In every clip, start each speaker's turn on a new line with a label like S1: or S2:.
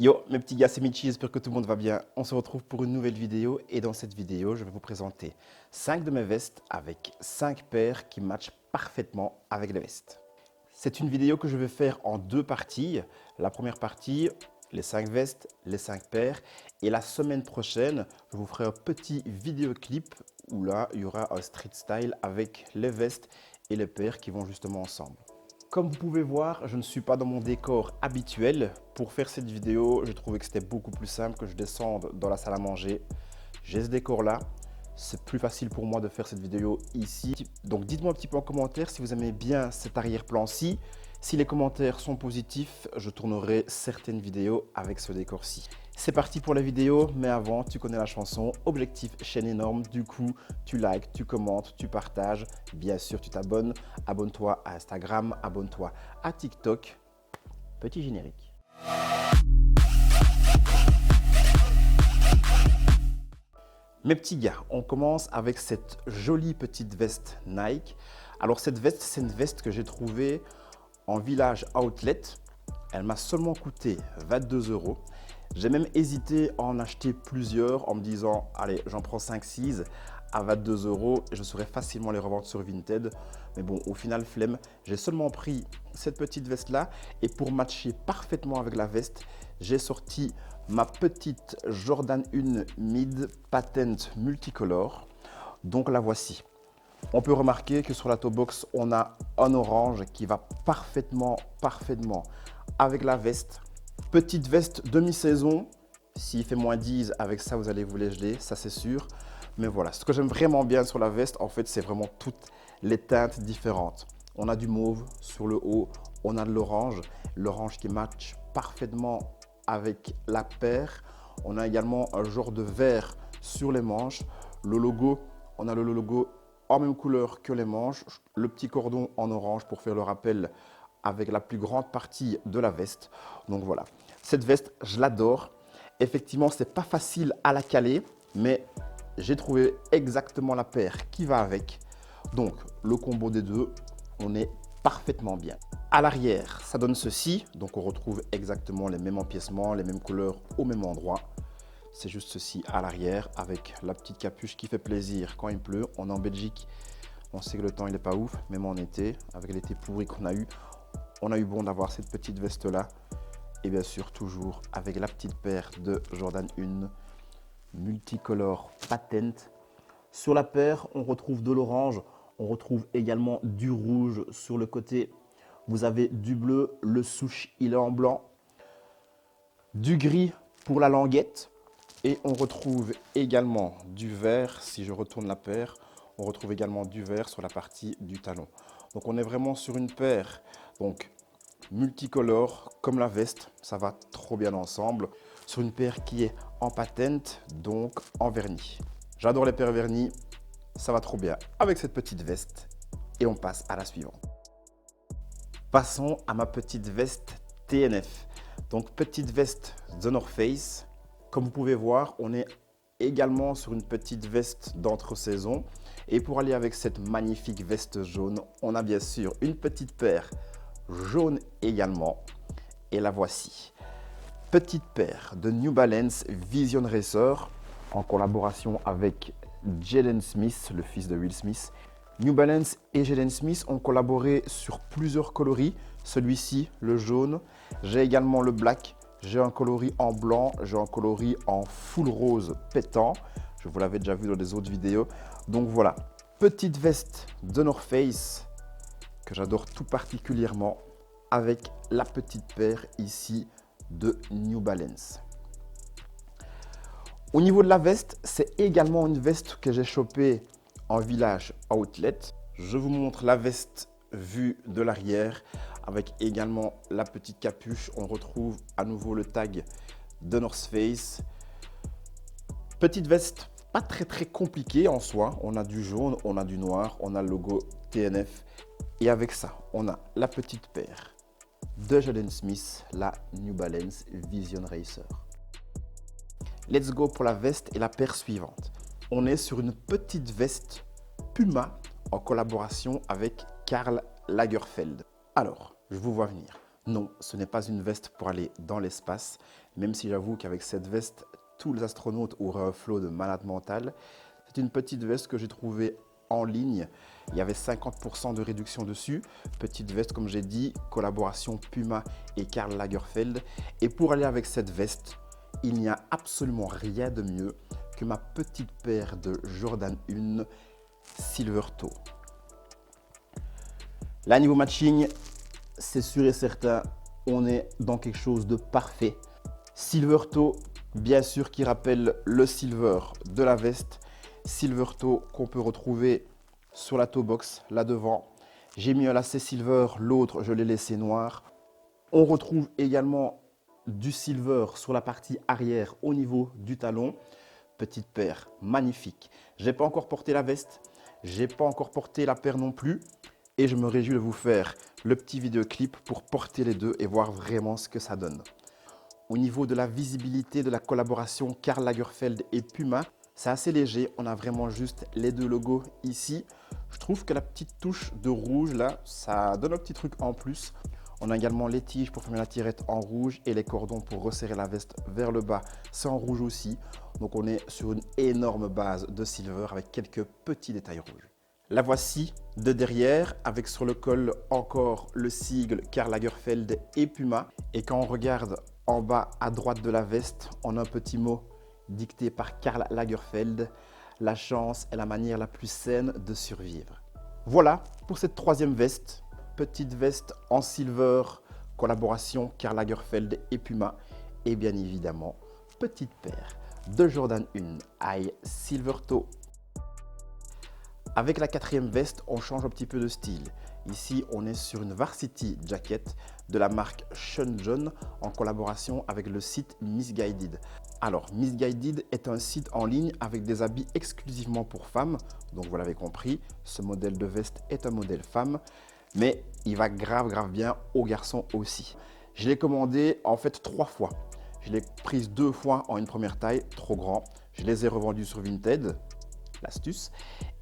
S1: Yo mes petits gars, c'est Michi, j'espère que tout le monde va bien. On se retrouve pour une nouvelle vidéo et dans cette vidéo, je vais vous présenter 5 de mes vestes avec 5 paires qui matchent parfaitement avec les vestes. C'est une vidéo que je vais faire en deux parties. La première partie, les 5 vestes, les 5 paires. Et la semaine prochaine, je vous ferai un petit vidéoclip où là, il y aura un street style avec les vestes et les paires qui vont justement ensemble. Comme vous pouvez voir, je ne suis pas dans mon décor habituel. Pour faire cette vidéo, j'ai trouvé que c'était beaucoup plus simple que je descende dans la salle à manger. J'ai ce décor là. C'est plus facile pour moi de faire cette vidéo ici. Donc dites-moi un petit peu en commentaire si vous aimez bien cet arrière-plan-ci. Si les commentaires sont positifs, je tournerai certaines vidéos avec ce décor-ci. C'est parti pour la vidéo, mais avant, tu connais la chanson. Objectif chaîne énorme, du coup, tu likes, tu commentes, tu partages. Bien sûr, tu t'abonnes. Abonne-toi à Instagram, abonne-toi à TikTok. Petit générique. Mes petits gars, on commence avec cette jolie petite veste Nike. Alors cette veste, c'est une veste que j'ai trouvée en village outlet. Elle m'a seulement coûté 22 €. J'ai même hésité à en acheter plusieurs en me disant, allez, j'en prends 5-6 à 22 € et je saurais facilement les revendre sur Vinted. Mais bon, au final, flemme. J'ai seulement pris cette petite veste-là et pour matcher parfaitement avec la veste, j'ai sorti ma petite Jordan 1 Mid Patent Multicolor. Donc la voici. On peut remarquer que sur la toe box, on a un orange qui va parfaitement avec la veste. Petite veste demi-saison. S'il fait moins 10, avec ça, vous allez vous les geler, ça c'est sûr. Mais voilà, ce que j'aime vraiment bien sur la veste, en fait, c'est vraiment toutes les teintes différentes. On a du mauve sur le haut, on a de l'orange qui match parfaitement avec la paire. On a également un genre de vert sur les manches. Le logo, on a le logo en même couleur que les manches. Le petit cordon en orange pour faire le rappel avec la plus grande partie de la veste. Donc voilà, cette veste, je l'adore. Effectivement, ce n'est pas facile à la caler, mais j'ai trouvé exactement la paire qui va avec. Donc, le combo des deux, on est parfaitement bien. À l'arrière, ça donne ceci. Donc, on retrouve exactement les mêmes empiècements, les mêmes couleurs au même endroit. C'est juste ceci à l'arrière avec la petite capuche qui fait plaisir quand il pleut. On est en Belgique, on sait que le temps il n'est pas ouf, même en été, avec l'été pourri qu'on a eu. On a eu bon d'avoir cette petite veste-là. Et bien sûr, toujours avec la petite paire de Jordan 1 Multicolor Patent. Sur la paire, on retrouve de l'orange. On retrouve également du rouge sur le côté. Vous avez du bleu, le souche, il est en blanc. Du gris pour la languette. Et on retrouve également du vert, si je retourne la paire, on retrouve également du vert sur la partie du talon. Donc on est vraiment sur une paire donc multicolore comme la veste, ça va trop bien ensemble. Sur une paire qui est en patente, donc en vernis. J'adore les paires vernis, ça va trop bien avec cette petite veste. Et on passe à la suivante. Passons à ma petite veste TNF. Donc petite veste The North Face. Comme vous pouvez voir, on est également sur une petite veste d'entre-saison. Et pour aller avec cette magnifique veste jaune, on a bien sûr une petite paire jaune également. Et la voici. Petite paire de New Balance Vision Racer en collaboration avec Jaden Smith, le fils de Will Smith. New Balance et Jaden Smith ont collaboré sur plusieurs coloris. Celui-ci, le jaune. J'ai également le black. J'ai un coloris en blanc, j'ai un coloris en full rose pétant. Je vous l'avais déjà vu dans des autres vidéos. Donc voilà, petite veste de North Face que j'adore tout particulièrement avec la petite paire ici de New Balance. Au niveau de la veste, c'est également une veste que j'ai chopée en village outlet. Je vous montre la veste vue de l'arrière. Avec également la petite capuche, on retrouve à nouveau le tag de North Face. Petite veste, pas très compliquée en soi. On a du jaune, on a du noir, on a le logo TNF. Et avec ça, on a la petite paire de Jaden Smith, la New Balance Vision Racer. Let's go pour la veste et la paire suivante. On est sur une petite veste Puma en collaboration avec Karl Lagerfeld. Alors, je vous vois venir. Non, ce n'est pas une veste pour aller dans l'espace, même si j'avoue qu'avec cette veste, tous les astronautes auraient un flot de malade mental. C'est une petite veste que j'ai trouvée en ligne. Il y avait 50% de réduction dessus. Petite veste, comme j'ai dit, collaboration Puma et Karl Lagerfeld. Et pour aller avec cette veste, il n'y a absolument rien de mieux que ma petite paire de Jordan 1 Silver Toe. Là, niveau matching, c'est sûr et certain, on est dans quelque chose de parfait. Silver Toe, bien sûr, qui rappelle le silver de la veste. Silver Toe qu'on peut retrouver sur la toe box, là devant. J'ai mis un lacet silver, l'autre, je l'ai laissé noir. On retrouve également du silver sur la partie arrière au niveau du talon. Petite paire magnifique. Je n'ai pas encore porté la veste, je n'ai pas encore porté la paire non plus. Et je me réjouis de vous faire le petit vidéoclip pour porter les deux et voir vraiment ce que ça donne. Au niveau de la visibilité de la collaboration Karl Lagerfeld et Puma, c'est assez léger. On a vraiment juste les deux logos ici. Je trouve que la petite touche de rouge là, ça donne un petit truc en plus. On a également les tiges pour fermer la tirette en rouge et les cordons pour resserrer la veste vers le bas, c'est en rouge aussi. Donc on est sur une énorme base de silver avec quelques petits détails rouges. La voici de derrière avec sur le col encore le sigle Karl Lagerfeld et Puma. Et quand on regarde en bas à droite de la veste, on a un petit mot dicté par Karl Lagerfeld. La chance est la manière la plus saine de survivre. Voilà pour cette troisième veste. Petite veste en silver, collaboration Karl Lagerfeld et Puma. Et bien évidemment, petite paire de Jordan 1 High Silver Toe. Avec la quatrième veste, on change un petit peu de style. Ici, on est sur une varsity jacket de la marque Sean John en collaboration avec le site Missguided. Alors, Missguided est un site en ligne avec des habits exclusivement pour femmes. Donc, vous l'avez compris, ce modèle de veste est un modèle femme, mais il va grave bien aux garçons aussi. Je l'ai commandé en fait 3 fois. Je l'ai prise 2 fois en une première taille, trop grand. Je les ai revendus sur Vinted, l'astuce.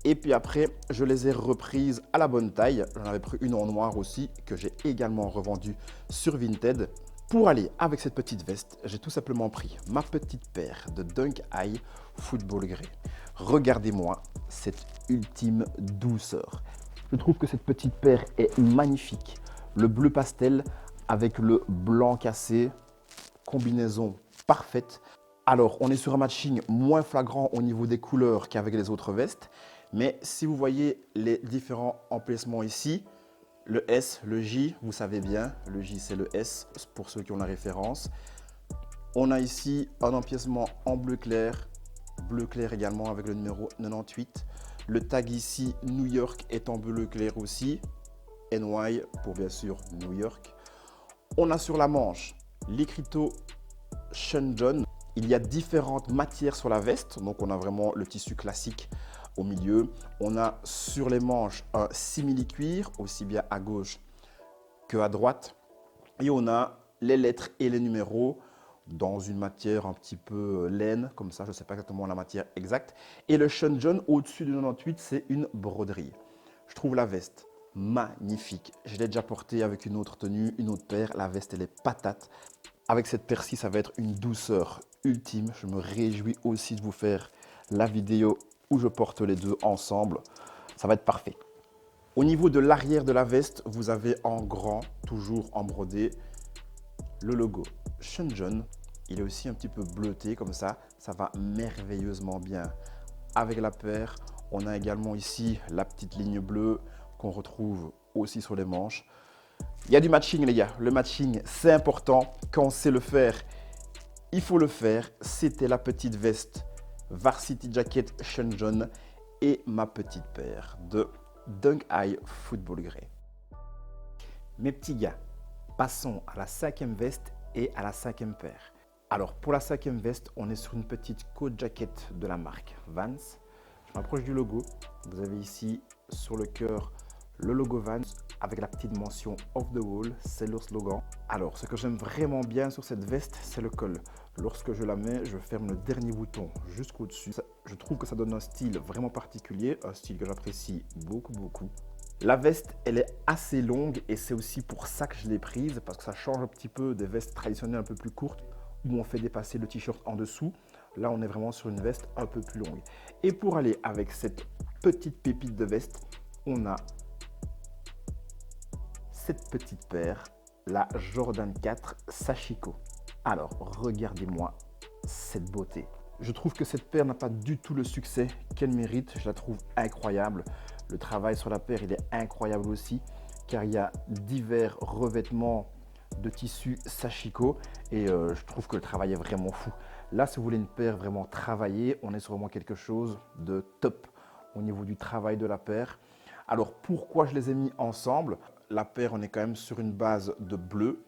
S1: Et puis après, je les ai reprises à la bonne taille. J'en avais pris une en noir aussi, que j'ai également revendue sur Vinted. Pour aller avec cette petite veste, j'ai tout simplement pris ma petite paire de Dunk High Football Grey. Regardez-moi cette ultime douceur. Je trouve que cette petite paire est magnifique. Le bleu pastel avec le blanc cassé, combinaison parfaite. Alors, on est sur un matching moins flagrant au niveau des couleurs qu'avec les autres vestes. Mais si vous voyez les différents emplacements ici, le S, le J, vous savez bien, le J c'est le S pour ceux qui ont la référence. On a ici un empiècement en bleu clair également avec le numéro 98. Le tag ici, New York est en bleu clair aussi, NY pour bien sûr New York. On a sur la manche l'écriteau Sean John. Il y a différentes matières sur la veste, donc on a vraiment le tissu classique au milieu. On a sur les manches un simili-cuir, aussi bien à gauche qu'à droite. Et on a les lettres et les numéros dans une matière un petit peu laine, comme ça, je ne sais pas exactement la matière exacte. Et le Sean John au-dessus du 98, c'est une broderie. Je trouve la veste magnifique. Je l'ai déjà portée avec une autre tenue, une autre paire. La veste, elle est patate. Avec cette paire-ci, ça va être une douceur ultime. Je me réjouis aussi de vous faire la vidéo où je porte les deux ensemble. Ça va être parfait. Au niveau de l'arrière de la veste, vous avez en grand, toujours en brodé, le logo Sean John. Il est aussi un petit peu bleuté comme ça. Ça va merveilleusement bien avec la paire. On a également ici la petite ligne bleue qu'on retrouve aussi sur les manches. Il y a du matching les gars. Le matching, c'est important. Quand on sait le faire, il faut le faire. C'était la petite veste Varsity Jacket Sean John et ma petite paire de Dunk High Football Grey. Mes petits gars, passons à la cinquième veste et à la cinquième paire. Alors pour la cinquième veste, on est sur une petite coat jacket de la marque Vans. Je m'approche du logo. Vous avez ici sur le cœur le logo Vans avec la petite mention Off the Wall, c'est leur slogan. Alors ce que j'aime vraiment bien sur cette veste, c'est le col. Lorsque je la mets, je ferme le dernier bouton jusqu'au-dessus. Je trouve que ça donne un style vraiment particulier, un style que j'apprécie beaucoup. La veste, elle est assez longue et c'est aussi pour ça que je l'ai prise, parce que ça change un petit peu des vestes traditionnelles un peu plus courtes où on fait dépasser le t-shirt en dessous. Là, on est vraiment sur une veste un peu plus longue. Et pour aller avec cette petite pépite de veste, on a cette petite paire, la Jordan 4 Sachiko. Alors, regardez-moi cette beauté. Je trouve que cette paire n'a pas du tout le succès qu'elle mérite. Je la trouve incroyable. Le travail sur la paire, il est incroyable aussi, car il y a divers revêtements de tissu Sachiko et je trouve que le travail est vraiment fou. Là, si vous voulez une paire vraiment travaillée, on est sur vraiment quelque chose de top au niveau du travail de la paire. Alors, pourquoi je les ai mis ensemble? La paire, on est quand même sur une base de bleu,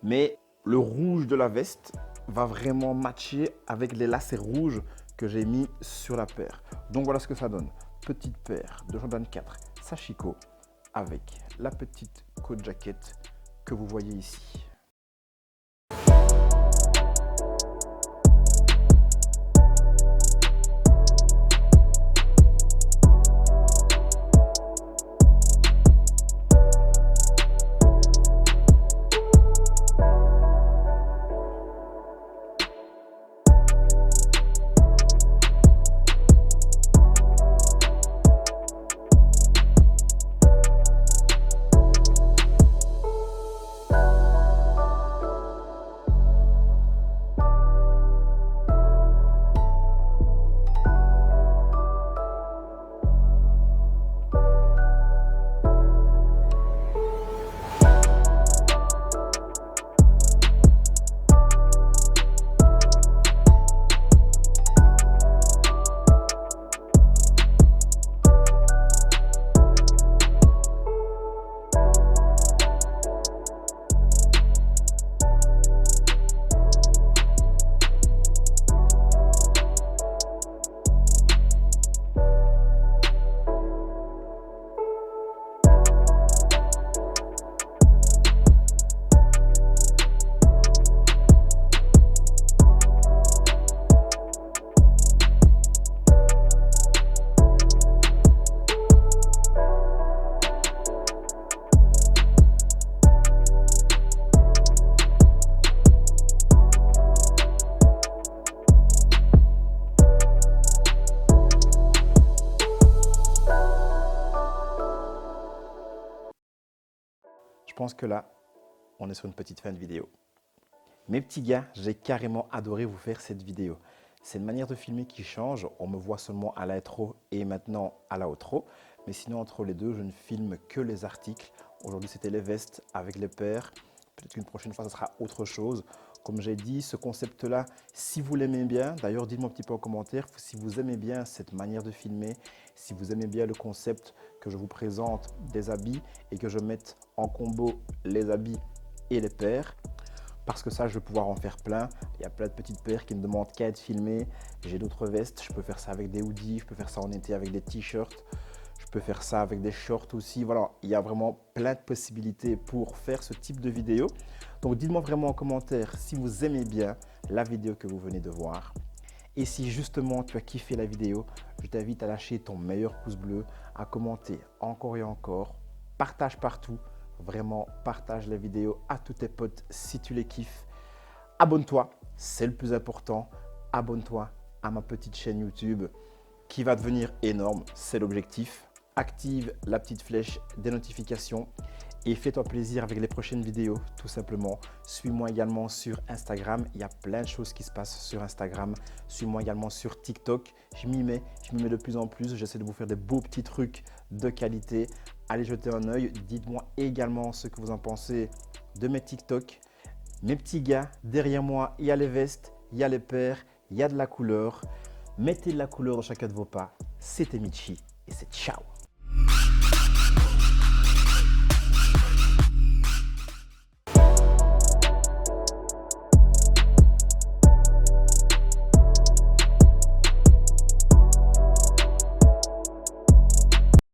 S1: mais le rouge de la veste va vraiment matcher avec les lacets rouges que j'ai mis sur la paire. Donc voilà ce que ça donne. Petite paire de Jordan 4 Sachiko avec la petite coat jacket que vous voyez ici. Je pense que là, on est sur une petite fin de vidéo. Mes petits gars, j'ai carrément adoré vous faire cette vidéo. C'est une manière de filmer qui change. On me voit seulement à l'intro et maintenant à la outro. Mais sinon, entre les deux, je ne filme que les articles. Aujourd'hui, c'était les vestes avec les paires. Peut-être qu'une prochaine fois, ce sera autre chose. Comme j'ai dit, ce concept-là, si vous l'aimez bien, d'ailleurs, dites-moi un petit peu en commentaire si vous aimez bien cette manière de filmer, si vous aimez bien le concept que je vous présente des habits et que je mette en combo les habits et les paires. Parce que ça, je vais pouvoir en faire plein. Il y a plein de petites paires qui ne demandent qu'à être filmées. J'ai d'autres vestes, je peux faire ça avec des hoodies, je peux faire ça en été avec des t-shirts. Je peux faire ça avec des shorts aussi. Voilà, il y a vraiment plein de possibilités pour faire ce type de vidéo. Donc, dites-moi vraiment en commentaire si vous aimez bien la vidéo que vous venez de voir. Et si justement tu as kiffé la vidéo, je t'invite à lâcher ton meilleur pouce bleu, à commenter encore et encore. Partage partout, vraiment partage la vidéo à tous tes potes si tu les kiffes. Abonne-toi, c'est le plus important. Abonne-toi à ma petite chaîne YouTube qui va devenir énorme, c'est l'objectif. Active la petite flèche des notifications et fais-toi plaisir avec les prochaines vidéos, tout simplement. Suis-moi également sur Instagram, il y a plein de choses qui se passent sur Instagram. Suis-moi également sur TikTok, je m'y mets de plus en plus. J'essaie de vous faire des beaux petits trucs de qualité. Allez jeter un œil, dites-moi également ce que vous en pensez de mes TikTok. Mes petits gars, derrière moi, il y a les vestes, il y a les paires, il y a de la couleur. Mettez de la couleur dans chacun de vos pas. C'était Michi et c'est ciao.